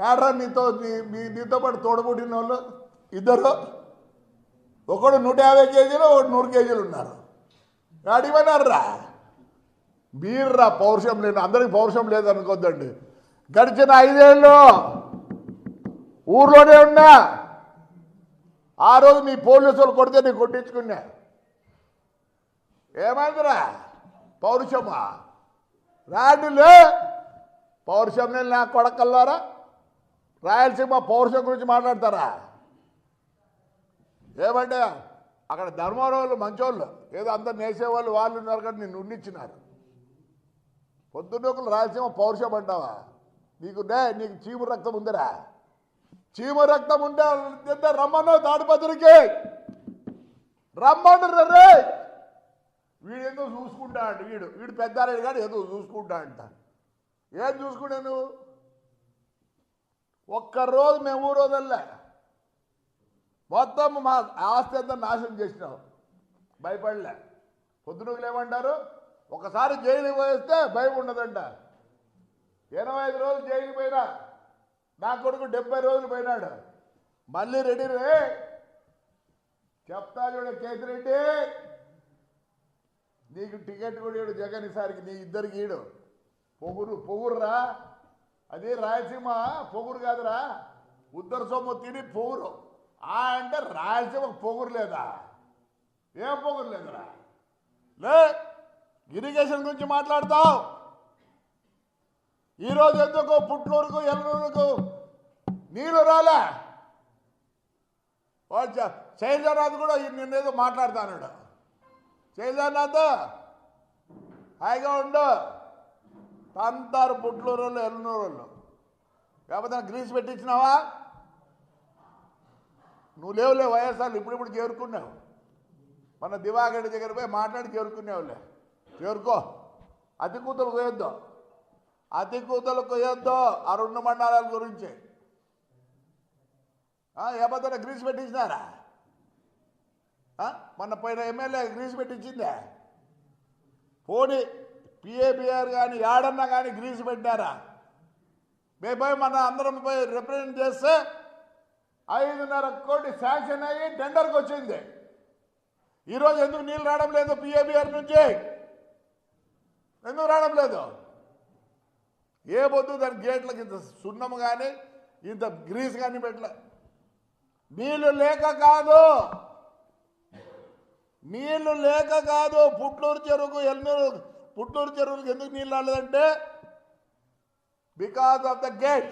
ఏడ్రా నీతో నీతో పాటు తోడబుట్టిన వాళ్ళు ఇద్దరు, ఒకడు 150 కేజీలు, ఒకడు 100 కేజీలు ఉన్నారు. అడిగిపోయినారా మీర్రా పౌరుషం లేదు, అందరికి పౌరుషం లేదనుకోద్దండి. గడిచిన 5 ఏళ్ళు ఊర్లోనే ఉన్నా. ఆ రోజు మీ పోలీసులు కొడితే నీ కొట్టించుకున్నా. ఏమైందిరా పౌరుషమా? రాడులే పౌరుషం నేను నా కొడకల్లారా. రాయలసీమ పౌరుషం గురించి మాట్లాడతారా? ఏమంటే అక్కడ ధర్మవరం వాళ్ళు మంచోళ్ళు, ఏదో అందరు నేసేవాళ్ళు వాళ్ళు ఉన్నారు కానీ నిన్ను ఉండిచ్చినారు. పొద్దున్నొకలు రాయలసీమ పౌరుషం అంటావా? నీకు చీము రక్తం ఉందిరా. చీము రక్తం ఉంటే రమ్మను తాడిపత్రికి రమ్మను రే. వీడు ఏదో చూసుకుంటా అంట, వీడు పెద్దారెడ్డి కానీ ఏదో చూసుకుంటా అంట. ఏం చూసుకుంటా నువ్వు? ఒక్కరోజు మేము ఊరోదల్లే మొత్తం మా ఆస్తి అంతా నాశనం చేసినావు. భయపడలే. పొద్దునకు లేమంటారు, ఒకసారి జైలుకి పోయిస్తే భయం ఉండదంట. 85 రోజులు జైలుకి పోయినా, నా కొడుకు 70 రోజులు పోయినాడు. మళ్ళీ రెడీ రే చెప్తా చూడ కేతిరెడ్డి, నీకు టికెట్ కూడా ఇడు జగన్ ఈసారికి, నీ ఇద్దరికి ఈడు. పొగురురా, అది రాయలసీమ పొగురు కాదురా, ఉద్దర సొమ్ము తిని పొగురు. అంటే రాయలసీమకు పొగురు లేదా? ఏం పొగురు లేదురా? లే ఇరిగేషన్ గురించి మాట్లాడతావు. ఈరోజు ఎందుకు పుట్లూరుకు ఎల్లూరుకు నీళ్ళు రాలే? శైలజానాథ్ కూడా నిన్నేదో మాట్లాడుతాడు. శైలజానాథ్ హాయిగా ఉండు, తంతారు పుట్లూరు వాళ్ళు ఎల్లూరు వాళ్ళు. లేకపోతే గ్రీస్ పెట్టించినావా? నువ్వు లేవులే వైఎస్ఆర్లు, ఇప్పుడు చేరుకున్నావు. మన దివాకర్ దగ్గర పోయి మాట్లాడి చేరుకునేవులే. చేరుకో. అతి కూతురు కొయ్యొద్దు, అతి కూతురు కొయ్యొద్దు ఆ 2 మండలాల గురించి. ఏమన్నా గ్రీస్ పెట్టించినారా? మన పైన ఎమ్మెల్యే గ్రీస్ పెట్టించిందే? పోనీ పిఏబిఆర్ కానీ యాడన్నా కానీ గ్రీస్ పెట్టారా? మేము పోయి మన అందరం పోయి రిప్రజెంట్ చేస్తే 5.5 కోటి శాంక్షన్ అయ్యి టెండర్కి వచ్చింది. ఈరోజు ఎందుకు నీళ్ళు రావడం లేదు? పిఏబిఆర్ నుంచి ఎందుకు రావడం లేదు? ఏ పొద్దు దాని గేట్లకి ఇంత సున్నం కానీ ఇంత గ్రీస్ కానీ పెట్టలే. నీళ్ళు లేక కాదు, నీళ్లు లేక కాదు. పుట్లూరు చెరువుకు పుట్లూరు చెరువులకు ఎందుకు నీళ్ళు రాలేదంటే బికాస్ ఆఫ్ ద గేట్.